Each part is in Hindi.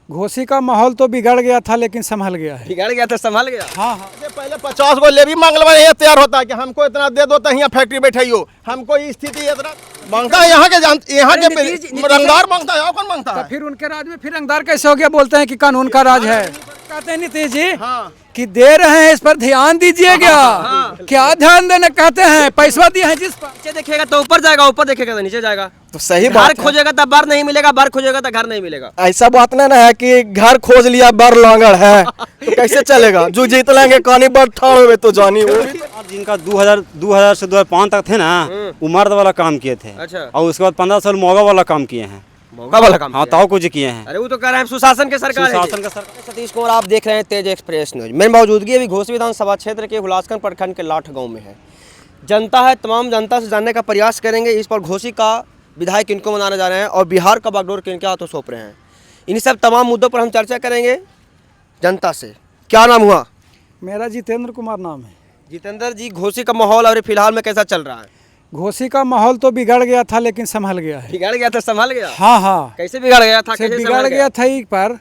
घोसी का माहौल तो बिगड़ गया था लेकिन संभल गया है। बिगड़ गया तो संभल गया। हाँ हाँ, पहले 50 गो लेवी मांगलवा ये तैयार होता है कि हमको इतना दे दो तो यहाँ फैक्ट्री बैठाइयो, हमको ये स्थिति इतना मांगता है यहाँ के रंगदार मांगता है, और कौन मांगता तो है? फिर उनके राज में फिर रंगदार कैसे हो गया? बोलते हैं कि कानून का राज है। कहते हैं नीतीश जी हाँ। कि दे रहे हैं, इस पर ध्यान दीजिएगा। क्या ध्यान देना कहते हैं? पैसा दिए हैं जिस पर। नीचे देखेगा तो ऊपर जाएगा, ऊपर देखेगा तो नीचे जाएगा। तो सही घर बात है। खोजेगा तो बार नहीं मिलेगा, बार खोजेगा तो घर नहीं मिलेगा। ऐसा बात नहीं ना है कि घर खोज लिया बर लांगड़ है तो कैसे चलेगा? जो जीत लेंगे कहानी बर ठाड़ हुए तो जानी वो भी। जिनका 2000 से 2005 तक थे ना, वो मर्द वाला काम किए थे। अच्छा। और उसके बाद 15 साल मौगा वाला काम किए हैं। मौका वाला काम हाँ, किया। ताऊ कुछ किए हैं। अरे वो तो कह रहे हैं सुशासन के सरकार है। सुशासन का सरकार। सतीश कुमार, आप देख रहे हैं तेज एक्सप्रेस न्यूज। मेरी मौजूदगी अभी घोसी विधानसभा क्षेत्र के हुलासखंड प्रखंड के लाठ गांव में है। जनता है, तमाम जनता से जानने का प्रयास करेंगे इस पर घोसी का विधायक किनको बनाने जा रहे हैं और बिहार का बागडोर किनके हाथों सौंप रहे हैं। इन सब तमाम मुद्दों पर हम चर्चा करेंगे जनता से। क्या नाम हुआ? मेरा जितेंद्र कुमार नाम है। जितेंद्र जी, घोसी का माहौल और फिलहाल में कैसा चल रहा है? घोसी का माहौल तो बिगड़ गया था लेकिन संभल गया है। बिगड़ गया तो संभल गया। हाँ हाँ, कैसे बिगड़ गया था? से कैसे बिगड़ संभल गया था एक पर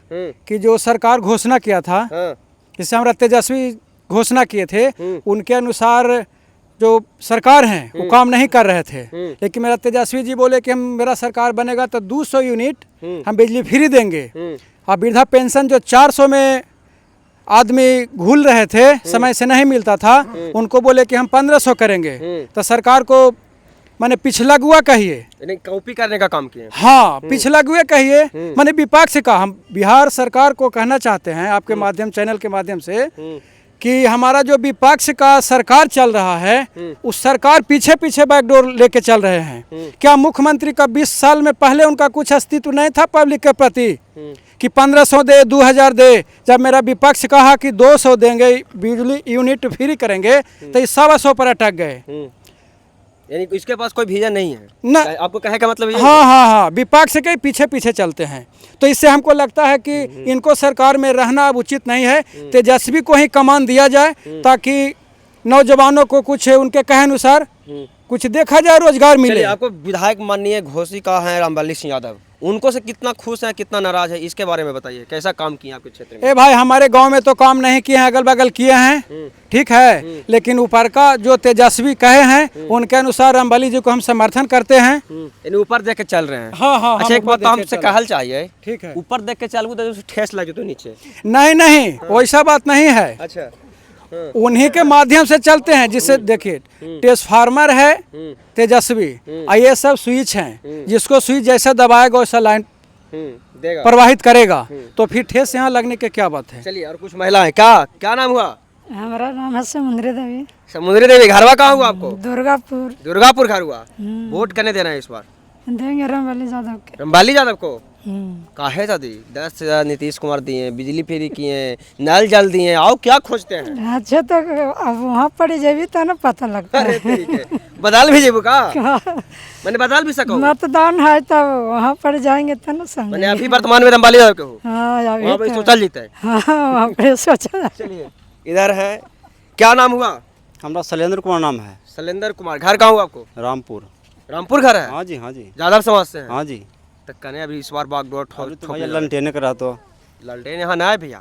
कि जो सरकार घोषणा किया था, हाँ। जिससे हमारा तेजस्वी घोषणा किए थे, उनके अनुसार जो सरकार हैं वो काम नहीं कर रहे थे। लेकिन मेरा तेजस्वी जी बोले कि हम मेरा सरकार बनेगा तो 200 यूनिट हम बिजली फ्री देंगे। और वृद्धा पेंशन जो 400 में आदमी घूल रहे थे, समय से नहीं मिलता था, उनको बोले कि हम 1500 करेंगे। तो सरकार को माने पिछलगुआ कहिए, यानी कॉपी करने का काम किया। हाँ पिछलगुए कहिए, माने विपक्ष का। हम बिहार सरकार को कहना चाहते हैं आपके माध्यम, चैनल के माध्यम से, कि हमारा जो विपक्ष का सरकार चल रहा है, उस सरकार पीछे पीछे बैकडोर लेके चल रहे हैं। क्या मुख्यमंत्री का 20 साल में पहले उनका कुछ अस्तित्व नहीं था पब्लिक के प्रति कि 1500 दे, 2000 दे? जब मेरा विपक्ष कहा कि 200 देंगे, बिजली यूनिट फ्री करेंगे, तो ये 125 पर अटक गए। यानी इसके पास कोई विजन नहीं है ना। आपको कहे का मतलब ये है? हाँ हाँ हाँ, विपक्ष के पीछे पीछे चलते हैं। तो इससे हमको लगता है कि इनको सरकार में रहना अब उचित नहीं है। तेजस्वी को ही कमान दिया जाए ताकि नौजवानों को कुछ उनके कहे अनुसार कुछ देखा जाए, रोजगार मिले। चलिए, आपको विधायक माननीय घोसी का है रामबली सिंह यादव, उनको से कितना खुश है, कितना नाराज है, इसके बारे में बताइए। कैसा काम किया आपके क्षेत्र में? ए भाई, हमारे गांव में तो काम नहीं किए हैं, अगल बगल किए हैं, ठीक है। लेकिन ऊपर का जो तेजस्वी कहे हैं उनके अनुसार रामबली जी को हम समर्थन करते हैं। यानी ऊपर देख के चल रहे हैं। हाँ हाँ, अच्छा, एक बात तो हमसे कहल चाहिए, ठीक है। ऊपर देख के चलू तो ठेस लगे तो नीचे। नहीं नहीं, वैसा बात नहीं है। अच्छा, उन्हीं के माध्यम से चलते हैं, जिससे देखिए ट्रांसफार्मर है तेजस्वी, और ये सब स्विच हैं, जिसको स्विच जैसा दबाएगा वैसा लाइन देगा, प्रवाहित करेगा। तो फिर ठेस यहाँ लगने की क्या बात है? चलिए, और कुछ महिलाएं। क्या नाम हुआ? हमारा नाम है समुद्री देवी। समुद्री देवी। घरवा कहाँ हुआ आपको? दुर्गापुर। दुर्गापुर घर हुआ। वोट करने देना है इस बार? देंगे रामबली यादव के। रामबली यादव को। काहे दादी? 10,000 नीतीश कुमार दिए, बिजली फ्री किए, नल जल दिए, आओ क्या खोजते हैं? अच्छा, तो अब वहाँ पड़ी जेबी तो ना पता लगता अरे है। ठीक है, बदल भी जेबू का? मैंने बदल भी सको? मतदान है तब वहाँ पर जाएंगे तो ना समझ। मैंने अभी वर्तमान में रामबली यादव के हो? हाँ, अभी वहाँ पे तो। सोचल जीते है। हाँ, वहाँ पर सोचा। चलिए, इधर है। क्या नाम हुआ? हमारा शैलेंद्र कुमार नाम है। शैलेंद्र कुमार। घर कहाँ हुआ आपको? रामपुर। रामपुर घर है? हाँ जी, हाँ जी। यादव समाज से है? हाँ जी। तो कने अभी इस बार बागडोर भैया ललटेने करा तो ललटेन यहाँ ना है भैया,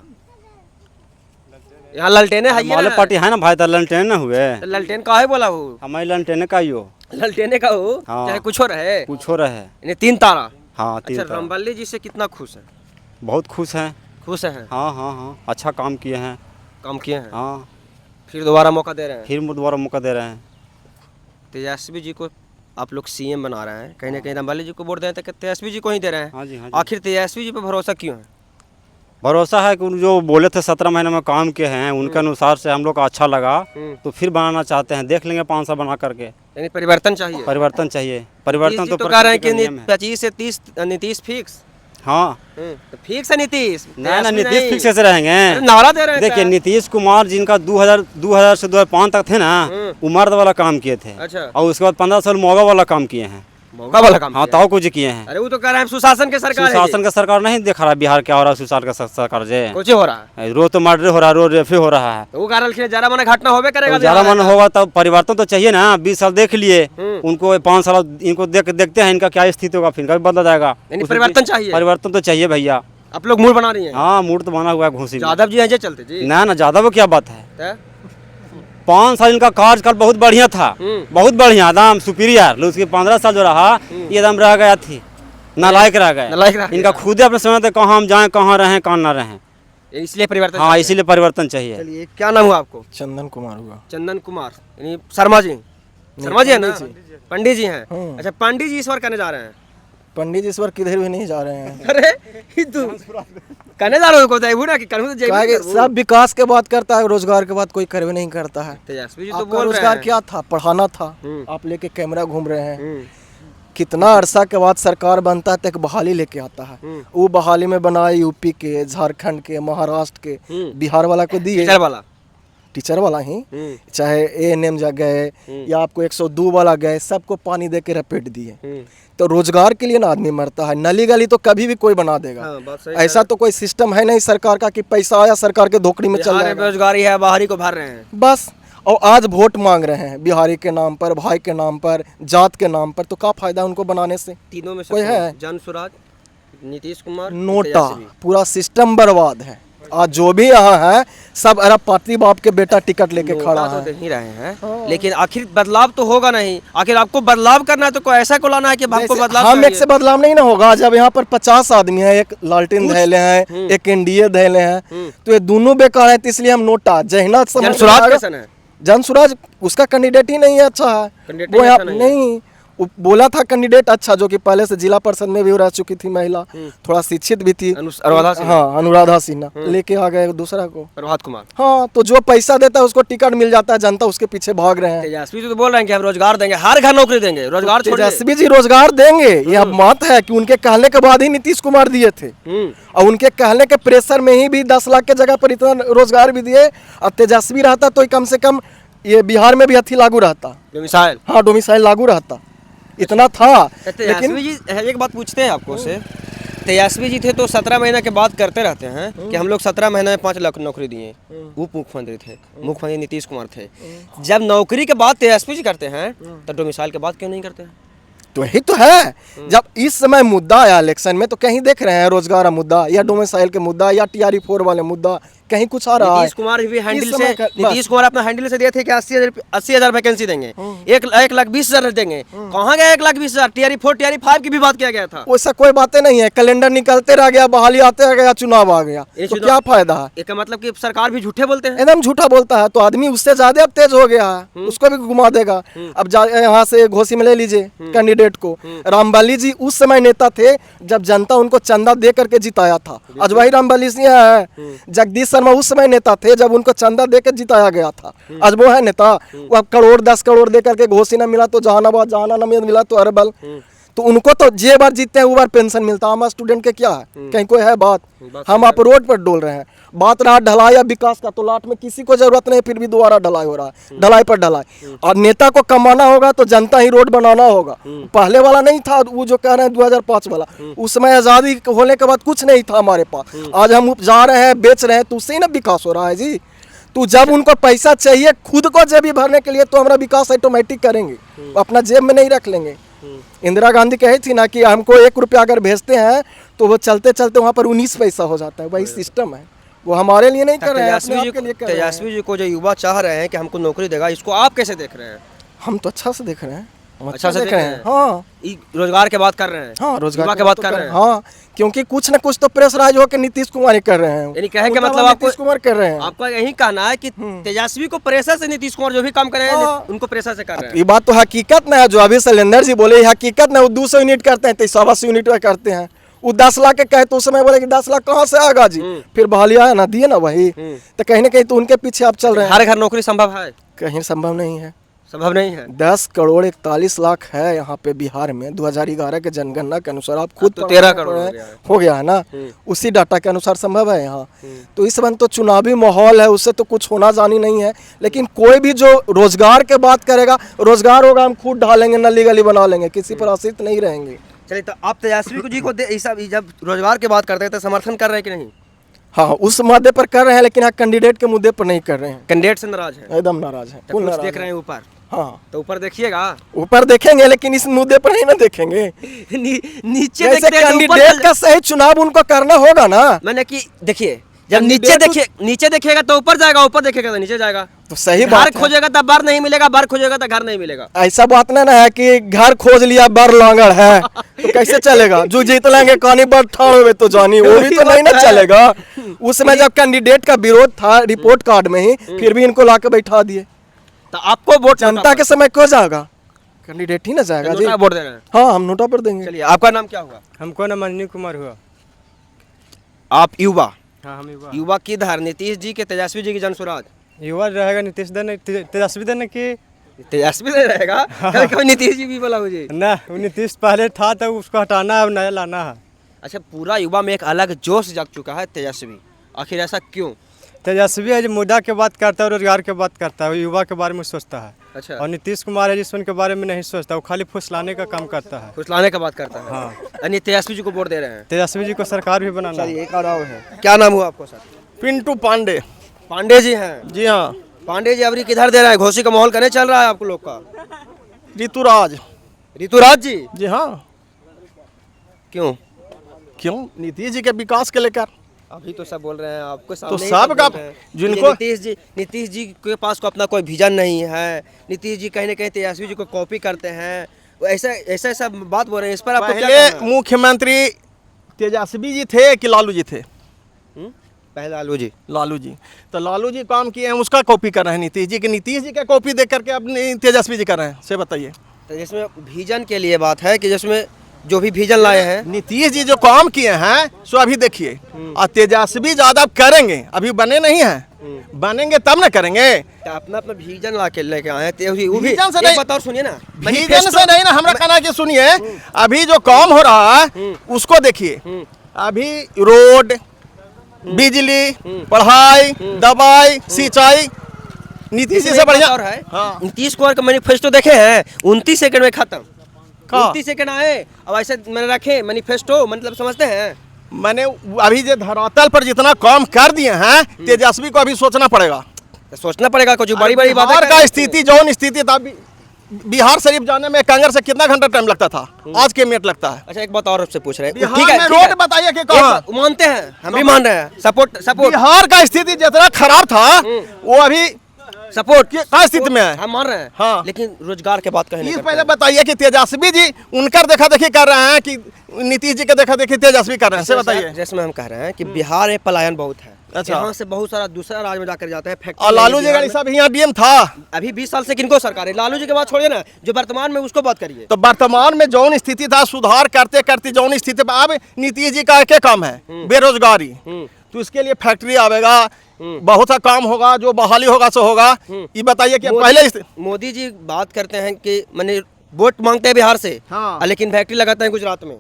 यहाँ ललटेने है माले पार्टी है ना भाई, तो ललटेन ना हुए। तो ललटेन काहे बोला वो? हमारे ललटेने का ही हो, ललटेने का हो, हाँ। चाहे कुछ हो रहे, पूछो रहे। यानी 3 तारा। हाँ, 3 अच्छा, रामबली जी से कितना खुश है? बहुत खुश हैं। खुश हैं? हाँ हाँ हाँ, अच्छा काम किए हैं। काम किए हैं? हाँ, फिर दोबारा मौका दे रहे हैं? फिर दोबारा मौका दे रहे हैं। तेजस्वी जी को आप लोग सीएम बना रहे हैं, कहीं ना कहीं रामबली जी को वोट दें तो तेजस्वी जी को ही दे रहे हैं। हाँ जी, हाँ जी। आखिर तेजस्वी जी पे भरोसा क्यों है? भरोसा है कि जो बोले थे 17 महीने में काम किए हैं, उनके अनुसार से हम लोग का अच्छा लगा, तो फिर बनाना चाहते हैं। देख लेंगे 5 साल बना करके। यानी परिवर्तन चाहिए? परिवर्तन चाहिए। परिवर्तन तो कह रहे हैं कि प्रकृति का नियम है। 25 से 30 नीतीश फिक्स। हाँ, तो फिक्स है नीतीश? ना तेजस्वी नीतीश नहीं। फिक्स से रहेंगे। अरे नारा दे रहे हैं। देखिए, नीतीश कुमार जिनका 2000 से 2005 तक थे ना, वो मर्द वाला काम किए थे। अच्छा। और उसके बाद 15 साल मौगा वाला काम किए हैं। मौका वाला काम हाँ, किया। ताऊ कुछ किए हैं। अरे वो तो कह रहे हैं सुशासन के सरकार है। सुशासन का सरकार नहीं देख रहा बिहार क्या हो रहा है। सुशासन का सरकार जे कुछ हो रहा है रोज तो मर्डर हो रहा है, रोज रेफे हो रहा है। तो वो कारण जरा मन घटना होबे करेगा। ज्यादा मन होगा तब परिवर्तन तो चाहिए ना। 20 साल देख लिए उनको, 5 साल इनको देखते हैं इनका क्या स्थिति होगा, फिर इनका भी बदला जाएगा। यानी परिवर्तन चाहिए। परिवर्तन तो चाहिए भैया। आप लोग मूड बना रही हैं? हाँ मूड तो बना हुआ है घोसी में। यादव जी हैं जे चलते जी? ना ना ज्यादा वो क्या बात है, तो? 5 साल इनका कार्यकाल बहुत बढ़िया था, बहुत बढ़िया एकदम सुपीरियर। लेकिन उसके 15 साल जो रहा ये एकदम रह गया थी, नालायक रह नालायक रह गए। इनका खुद ही अपने समय थे कहाँ हम जाएं, कहाँ रहें, कहाँ ना रहें। इसलिए परिवर्तन हाँ इसीलिए परिवर्तन चाहिए। चलिए, क्या नाम हुआ आपको? चंदन कुमार हुआ। चंदन कुमार, यानी शर्मा जी? शर्मा जी है ना? पंडित जी हैं। अच्छा, पंडित जी इस बार करने जा रहे हैं? पंडित जी इस बार किधर भी नहीं जा रहे हैं। अरे ही तू करने जा रहे हो? को ना कि करने तो क्या है कि जाइए। सब विकास के बात करता है, रोजगार के बात कोई करवे नहीं करता है। तेजस्वी जी तो आपका बोल रहे रोजगार हैं। क्या था? पढ़ाना था। आप लेके कैमरा घूम रहे हैं। कितना अरसा के बाद सरकार बनता है तो एक बहाली लेके आता है। वो बहाली में बनाए यूपी के, झारखंड के, महाराष्ट्र के, बिहार वाला को दिए। टीचर वाला? टीचर वाला ही, चाहे ANM जा गए या आपको 102 वाला गए, सबको पानी दे के रपेट दिए। तो रोजगार के लिए ना आदमी मरता है। नली गली तो कभी भी कोई बना देगा। हाँ, बात सही ऐसा तो कोई सिस्टम है नहीं सरकार का कि पैसा आया सरकार के धोखड़ी में चल बिहार में जाएगा। बेरोजगारी है, बाहरी को भर रहे हैं। बस, और आज वोट मांग रहे हैं बिहारी के नाम पर, भाई के नाम पर, जात के नाम पर। तो क्या फायदा उनको बनाने से? तीनों में से कोई कौन? है? जन स्वराज, नीतीश कुमार, नोटा, तेजस्वी। पूरा सिस्टम बर्बाद है। आज जो भी यहाँ है सब अरब पाती बाप के बेटा टिकट लेके खड़ा नोटा तो है। दे ही रहे हैं, लेकिन आखिर बदलाव तो होगा नहीं। आखिर आपको बदलाव करना है तो कोई ऐसा को लाना है कि आपको बदलाव हम एक चाहिए। से बदलाव नहीं ना होगा। जब यहाँ पर 50 आदमी है, एक लालटेन धैले हैं, एक NDA धैले हैं, तो ये दोनों बेकार है। तो इसलिए हम नोटा जहना समझ जन स्वराज में कैसन है? जन स्वराज उसका कैंडिडेट ही नहीं है अच्छा है। कैंडिडेट वो ही यहाँ अच्छा नहीं नहीं, वो बोला था कैंडिडेट अच्छा, जो कि पहले से जिला परिषद में भी रह चुकी थी महिला, थोड़ा शिक्षित भी थी। अनुराधा सिन्हा। हाँ, अनुराधा सिन्हा लेके आ गए दूसरा को। प्रभात कुमार। हाँ, तो जो पैसा देता है उसको टिकट मिल जाता है, जनता उसके पीछे भाग रहे हैं। तेजस्वी जी तो बोल रहे हैं कि हम रोजगार देंगे, हर घर नौकरी देंगे, रोजगार छोड़िए। तेजस्वी जी रोजगार देंगे, यह बात है कि उनके कहने के बाद ही नीतीश कुमार दिए थे। और उनके कहने के प्रेशर में ही भी 10 लाख के जगह पर इतना रोजगार भी दिए। और तेजस्वी रहता तो कम से कम ये बिहार में भी अथी लागू रहता, मिसाइल। हाँ डोमिसाइल लागू रहता, इतना था। तेजस्वी जी एक बात पूछते हैं आपको से, तेजस्वी जी थे तो 17 महीना के बाद करते रहते हैं कि हम लोग 17 महीने में 5 लाख नौकरी दिए। वो मुख्यमंत्री थे, मुख्यमंत्री नीतीश कुमार थे। जब नौकरी के बाद तेजस्वी जी करते हैं तो डोमिसाइल के बाद क्यों नहीं करते हैं? तो यही तो है। जब इस समय मुद्दा आया इलेक्शन में तो कहीं देख रहे हैं रोजगार का मुद्दा या डोमिसाइल के मुद्दा या TRE4 वाले मुद्दा, कहीं कुछ आ रहा है। नीतीश कुमार भी हैंडल इस से, समय का- नीतीश कुमार अपना हैंडल से दिए थे कि 80,000 वैकेंसी देंगे, 1,20,000 देंगे। कहाँ गया 1,20,000? TRE4 TRE5 की भी बात किया गया था। वैसा कोई बातें नहीं है। कैलेंडर निकलते रह गया, बहाली आते गया, चुनाव आ गया, ये तो चुनाव- क्या फायदा है? इसका मतलब कि सरकार भी झूठे बोलते हैं। एकदम झूठा बोलता है। तो आदमी उससे ज्यादा अब तेज हो गया है, उसको भी घुमा देगा। अब यहाँ से घोसी में ले लीजिए कैंडिडेट को। रामबली जी उस समय नेता थे जब जनता उनको चंदा दे करके जिताया था। आज वही रामबली जी है। जगदीश शर्मा उस समय नेता थे जब उनको चंदा दे के जिताया गया था। आज वो है नेता। वो अब करोड़ 10 करोड़ दे करके घोसी ना मिला तो जहानाबाद, जहाना मिला तो अरबल। तो उनको तो जे बार जीतते हैं वो बार पेंशन मिलता है। हमारे स्टूडेंट के क्या है? कहीं कोई है बात? हम आप रोड पर डोल रहे हैं। बात रहा ढलाई या विकास का, तो लाट में किसी को जरूरत नहीं, फिर भी दोबारा ढलाई हो रहा है, ढलाई पर ढलाई। और नेता को कमाना होगा तो जनता ही रोड बनाना होगा। पहले वाला नहीं था वो जो कह रहे हैं 2005 वाला। उस समय आज़ादी होने के बाद कुछ नहीं था हमारे पास। आज हम उपजा रहे हैं, बेच रहे हैं, तो उससे ही ना विकास हो रहा है जी। तो जब उनको पैसा चाहिए खुद को जेबी भरने के लिए तो हमारा विकास ऑटोमेटिक करेंगे, अपना जेब में नहीं रख लेंगे। इंदिरा गांधी कही थी ना कि हमको 1 रुपया अगर भेजते हैं तो वो चलते चलते वहाँ पर 19 पैसा हो जाता है। वही सिस्टम है, वो हमारे लिए नहीं कर रहे हैं, अपने आप के लिए कर रहे हैं। तेजस्वी जी को जो युवा चाह रहे हैं कि हमको नौकरी देगा, इसको आप कैसे देख रहे हैं? हम तो अच्छा से देख रहे हैं, हम अच्छा से देख रहे हैं। हाँ रोजगार के बात कर रहे हैं। हाँ, रोजगार युवा के बात कर रहे हैं। हाँ, क्योंकि कुछ न कुछ तो प्रेशराइज होकर नीतीश कुमार ही कर रहे हैं। यानी कहे के मुद्दा मतलब आपको नीतीश कुमार कर रहे हैं। आपका यही कहना है कि तेजस्वी को प्रेशर से नीतीश कुमार जो भी काम कर रहे हैं उनको प्रेशर से कर रहे हैं। ये बात तो हकीकत ना है जो अभी शैलेंद्र जी बोले, हकीकत ना। वो 200 यूनिट करते हैं तो 125 यूनिट करते हैं। वो 10 लाख के कहे तो उस समय बोले कि 10 लाख कहाँ से आएगा जी? फिर बहाली आया ना, दिए ना वही। तो कहीं ना कहीं तो उनके पीछे आप चल रहे हैं। हर घर नौकरी संभव है? कहीं संभव नहीं है, संभव नहीं है। 10 करोड़ 41 लाख है यहाँ पे बिहार में 2011 के जनगणना के अनुसार। आप खुद तो 13 करोड़ हो गया है ना, उसी डाटा के अनुसार संभव है यहाँ। तो इस वक्त तो चुनावी माहौल है, उससे तो कुछ होना जानी नहीं है। लेकिन कोई भी जो रोजगार के बात करेगा, रोजगार होगा हम खुद ढालेंगे, नली गली बना लेंगे, किसी पर आश्रित नहीं रहेंगे। चलिए, तो आप तेजस्वी जी को जब रोजगार की बात करते हैं तो समर्थन कर रहे हैं कि नहीं? हाँ, उस मुद्दे पर कर रहे हैं, लेकिन हाँ कैंडिडेट के मुद्दे पर नहीं कर रहे हैं। कैंडिडेट से नाराज है, एकदम नाराज है, तो कुछ देख रहे हैं ऊपर। हाँ तो ऊपर देखिएगा। ऊपर देखेंगे लेकिन इस मुद्दे पर ही ना देखेंगे। नीचे जैसे देखते हैं तो ऊपर कैंडिडेट का सही चुनाव उनको करना होगा ना। मैंने कि देखिए, जब कैंडिडेट नीचे देखेगा तो ऊपर जाएगा, ऊपर देखेगा तो नीचे जाएगा। तो सही घर बात है। खोजेगा तब बार नहीं मिलेगा, बार खोजेगा तो घर नहीं मिलेगा। ऐसा बात ना है कि घर खोज लिया बर लांगड़ है तो कैसे चलेगा। जो जीत लेंगे कहानी बर ठाड़ हुए तो जानी, वो भी तो नहीं ना चलेगा। उसमें जब कैंडिडेट का विरोध था रिपोर्ट कार्ड में ही, फिर भी इनको लाके बैठा दिए। तो आपको वोट जनता के समय क्यों जाएगा, कैंडिडेट ही ना जाएगा जी। नोटा वोट दे रहे हैं। हाँ, हम नोटा पर देंगे। चलिए, आपका नाम क्या हुआ? हमको ना मंजनी कुमार हुआ। आप युवा, हाँ हम युवा। युवा किधर? नीतीश जी के तेजस्वी जी की जन स्वराज? युवा रहेगा नीतीश देने तेजस्वी देने की तेजस्वी नहीं रहेगा। कभी नीतीश जी भी बोला मुझे। ना, वो नीतीश पहले था तो उसको हटाना है, नया लाना है। अच्छा, पूरा युवा में एक अलग जोश जग चुका है तेजस्वी, आखिर ऐसा क्यों? तेजस्वी है जो मुद्दा के बात करता है, रोजगार के बात करता है, वो युवा के बारे में सोचता है। अच्छा, और नीतीश कुमार है जिस उनके बारे में नहीं सोचता, वो खाली फुसलाने का काम करता है। कुछ लाने का बात करता है। हाँ। यानी तेजस्वी जी को वोट दे रहे हैं। तेजस्वी जी को सरकार भी बनाना है। चलिए, एक और है। क्या नाम हुआ आपको सर? पिंटू पांडे। पांडे जी हैं। जी हाँ। पांडे जी अभी किधर दे रहे हैं? घोषी का माहौल करने चल रहा है आपको लोग का? ऋतुराज। ऋतुराज जी जी हाँ। क्यों? क्यों? नीतीश जी के विकास के लेकर। अभी तो सब बोल रहे हैं आपको सामने ही सब सब का बोल रहे हैं। जिनको नीतीश जी के पास को अपना कोई विजन नहीं है। नीतीश जी कहीं ना कहीं तेजस्वी जी को कॉपी करते हैं। वो ऐसा बात बोल रहे हैं, इस पर आपको क्या कहना पहले है? मुख्यमंत्री तेजस्वी जी थे कि लालू जी थे? पहले लालू जी। लालू जी। तो लालू जी काम किए हैं, उसका कॉपी कर रहे हैं नीतीश जी की। नीतीश जी का कॉपी देख करके अब तेजस्वी जी कर रहे हैं। से बताइए। तो जिसमें विजन के लिए बात है कि जिसमें जो भी विजन लाए हैं, नीतीश जी जो काम किए हैं सो अभी देखिए। और तेजस्वी यादव करेंगे, अभी बने नहीं हैं, बनेंगे तब ना करेंगे। तो अपना अपना विजन ला के लेके आए हैं। वो भी विजन से एक नहीं- बात और सुनिए ना, विजन से नहीं ना, हमरा कहना कि सुनिए, अभी जो काम हो रहा है उसको देखिए। अभी रोड, बिजली, पढ़ाई, दवाई, सिंचाई नीतीश जी से बढ़िया और है। हाँ। नीतीश कुमार का मैनिफेस्टो देखे हैं? 29 सेकंड में खत्म। का? 29 सेकंड आए, अब ऐसे मैंने रखे मैनिफेस्टो, मतलब समझते हैं? मैंने अभी जो धरातल पर जितना काम कर दिए हैं, तेजस्वी को अभी सोचना पड़ेगा। तो सोचना पड़ेगा कुछ बड़ी बड़ी बिहार बातें का कर- स्थिति जो स्थिति था, बिहार शरीफ जाने में कांग्रेस से कितना घंटा टाइम लगता था, आज के मिनट लगता है। अच्छा, एक बात और आपसे पूछ रहे हैं। बिहार ठीक है, में ठीक है। रोड बताइए कि एक कहाँ? बात मानते हैं, हम भी मान रहे हैं, सपोर्ट बिहार का स्थिति जितना खराब था वो अभी सपोर्ट का स्थिति में है। हम मान रहे हैं। हाँ। लेकिन रोजगार के बात कहीं नहीं इस करते पहले हैं। बताइए कि तेजस्वी जी उनकर देखा देखी कर रहे हैं कि नीतीश जी का देखा देखी तेजस्वी कर रहे हैं? से बताइए। जैसे हम कह रहे हैं कि बिहार में पलायन बहुत है। अच्छा। यहाँ से बहुत सारा दूसरा राज्य में जाकर जाते हैं फैक्ट्री। और लालू जी का सब यहाँ डीएम था। अभी 20 साल से किनको सरकार है? लालू जी के बात छोड़िए ना, जो वर्तमान में उसको बात करिए। तो वर्तमान में जौन स्थिति था, सुधार करते करते जौन स्थिति पे अब नीतीश जी का क्या काम है? बेरोजगारी। तो इसके लिए फैक्ट्री आवेगा, बहुत सा काम होगा, जो बहाली होगा सो होगा। ये बताइए कि पहले मोदी जी बात करते हैं कि मैंने वोट मांगते हैं बिहार से, हाँ। लेकिन फैक्ट्री लगाते हैं गुजरात में।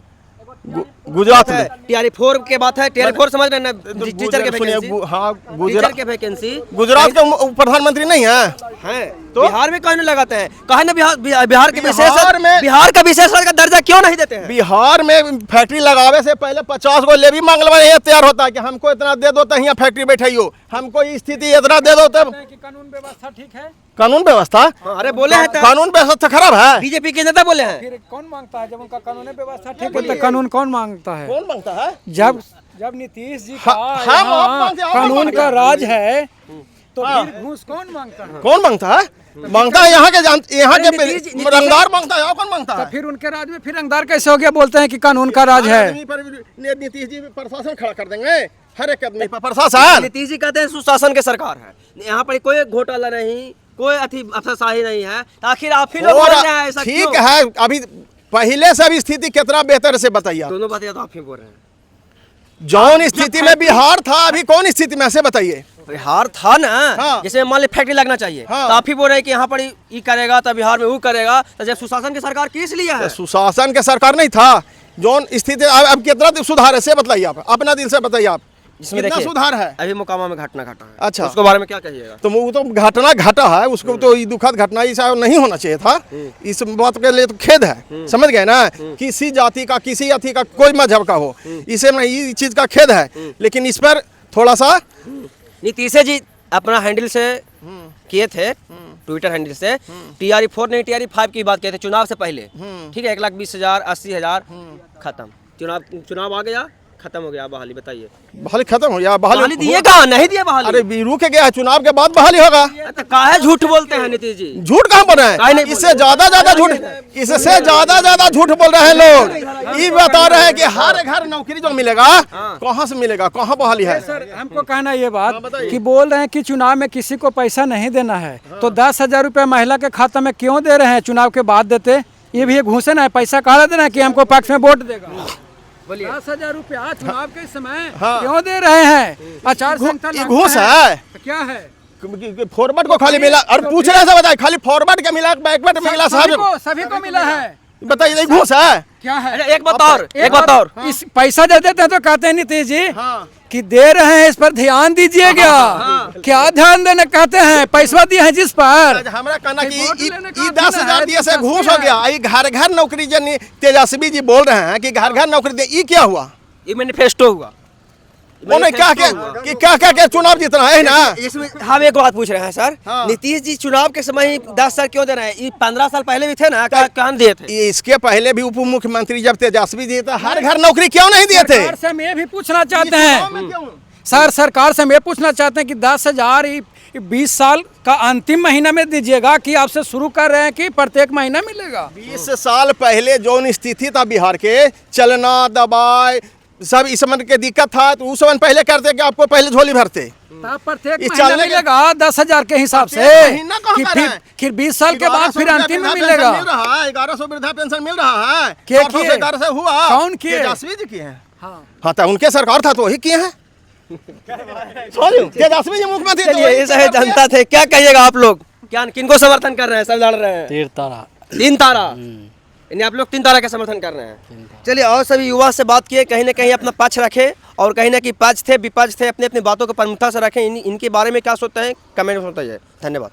गुजरात में TR4 के बात है, TR4 समझ रहे हैं ना? तो टीचर के सुनिए, वैकेंसी, हाँ टीचर गुजरात के वैकेंसी गुजरात के प्रधानमंत्री नहीं है हैं। तो? बिहार में क्यों नहीं लगाते हैं? कहा ना बिहार के विशेष में- बिहार का विशेष राज्य का दर्जा क्यों नहीं देते हैं? बिहार में फैक्ट्री लगावे से पहले 50 गो लेवी मांगलवा ये तैयार होता है कि हमको इतना दे दो तो यहाँ फैक्ट्री बैठाइयो, हमको ये स्थिति इतना दे दो तब। कि कानून व्यवस्था ठीक है, कानून व्यवस्था, हाँ, अरे बोले हैं तो। कानून व्यवस्था खराब है। बीजेपी के नेता बोले हैं। फिर कौन मांगता है? जब उनका कानून व्यवस्था ठीक है तो कानून कौन मांगता है? कौन मांगता है? जब जब नीतीश जी का हम यहाँ आप मांगते हैं, आप कानून मांगते का हैं। राज है तो फिर घूस कौन मांगता है? कौन मांगता है? मांगता है यहाँ के यहाँ अरे के नीतीश- रंगदार मांगता है, और कौन मांगता तो है? फिर उनके राज में फिर रंगदार कैसे हो गया? बोलते हैं कि कानून का राज है। आदमी पर नीतीश जी प्रशासन खड़ा कर देंगे, हर एक आदमी पर प्रशासन। नीतीश जी कहते हैं सुशासन की सरकार है, यहाँ पर कोई घोटाला नहीं, कोई अफसरशाही नहीं है, तो आखिर आप ही लोग बोल रहे हैं ऐसा ठीक क्यों? है, अभी पहले से अभी स्थिति कितना बेहतर से बताइए आप। दोनों बातें तो आप ही बोल रहे हैं। जौन स्थिति में बिहार था, अभी कौन स्थिति में, ऐसे बताइए। बिहार था ना, हाँ। जैसे मान ली फैक्ट्री लगना चाहिए, हाँ। तो आप ही बोल रहे हैं कि यहाँ पर ये करेगा तो बिहार में वो करेगा, तो जब सुशासन की सरकार किस लिए है? सुशासन के सरकार नहीं था, जौन स्थिति अब कितना सुधार है से बताइए आप, अपना दिल से बताइए आप, इसमें कितना देखिए, सुधार है। अभी मोकामा में घटना घटा है। अच्छा। उसके बारे में क्या कहिएगा? तो वो तो घटना घटा है, उसको तो ये दुखद घटना ऐसा नहीं होना चाहिए था। इस बात के लिए तो खेद है, समझ गए ना? किसी जाति का, किसी अथी का, कोई मजहब का हो, इसे में ये चीज का खेद है। लेकिन इस पर थोड़ा सा नीतीश जी अपना हैंडल से किए थे, ट्विटर हैंडल से TRE4 नहीं TRE5 की बात किए थे चुनाव से पहले, ठीक है, 1,20,000 80,000 खत्म। चुनाव आ गया, खत्म हो गया बहाली। बताइए, बहाली खत्म हो गया? बहाली दिए कहाँ? नहीं दिए बहाली। अरे बीरू के गया है, चुनाव के बाद बहाली होगा। तो काहे झूठ बोलते हैं नीतीश जी? झूठ कहाँ बोल रहे काहे हैं? नहीं बोल इससे ज्यादा झूठ बोल रहे हैं लोग। ये बता रहे हैं कि हर घर नौकरी जो मिलेगा, कहाँ से मिलेगा, कहाँ बहाली है? सर हमको कहना ये बात कि बोल रहे हैं कि चुनाव में किसी को पैसा नहीं देना है, तो 10,000 रुपये महिला के खाता में क्यों दे रहे हैं? चुनाव के बाद देते। ये भी एक घूसन है, पैसा कहाँ देना है कि हमको पक्ष में वोट देगा। 10,000 रुपया चुनाव के समय क्यों दे रहे हैं? आचार संहिता ये घूस है। क्या है? फॉरवर्ड को खाली मिला और पूछ रहे से बताइए, खाली फॉरवर्ड का मिला, बैकवर्ड में मिला, सभी को मिला है। बताइए, ये घूस है। क्या है? अच्छा, एक बात और इस पैसा दे देते हैं तो कहते हैं नीतीश जी कि दे रहे हैं, इस पर ध्यान दीजिएगा। क्या ध्यान देने कहते हैं? पैसा दिए हैं जिस पर। हमारा कहना कि 10,000 दिए से घूस हो गया। ये घर घर नौकरी जन तेजस्वी जी बोल रहे हैं कि घर घर नौकरी दे, ये क्या हुआ? ये मैनिफेस्टो हुआ। उन्होंने क्या चुनाव जीतना है ना? इसमें हम एक बात पूछ रहे हैं सर, नीतीश जी चुनाव के समय ही 10 साल क्यों दे रहे हैं? ये 15 साल पहले भी थे ना, कहाँ दिए थे? इसके पहले भी उप मुख्यमंत्री जब तेजस्वी जी थे, हर घर नौकरी क्यों नहीं दिए थे? सरकार से हम ये भी पूछना चाहते हैं सर, सरकार से हम ये पूछना चाहते हैं कि 10,000 20 साल का अंतिम महीना में दीजिएगा कि आपसे शुरू कर रहे हैं कि प्रत्येक महीना मिलेगा? 20 साल पहले जो स्थिति था बिहार के, चलना दबाए सब इस समय के दिक्कत था, तो उस समय पहले करते कि आपको पहले झोली भरते। प्रत्येक महीना मिलेगा 10,000 के हिसाब से कि फिर 20 साल के बाद फिर अंतिम में मिलेगा। 1100 वृद्धा पेंशन मिल रहा है। क्या किए? से हुआ कौन किए? तेजस्वी जी किए हैं। हाँ, तो उनके सरकार था तो वही किए हैं। तेजस्वी जी मुख्यमंत्री। चलिए, ऐसा है जनता थे, क्या कहिएगा आप लोग? क्या किनको समर्थन कर रहे हैं? सब लड़ रहे हैं। 3 तारा। यानी आप लोग 3 तारा का समर्थन कर रहे हैं। चलिए, और सभी युवा से बात किए, कहीं ना कहीं अपना पक्ष रखे और कहीं ना कहीं पक्ष थे विपक्ष थे, अपनी अपनी बातों को प्रमुखता से रखें। इनके बारे में क्या सोचते हैं कमेंट में बताइए। धन्यवाद।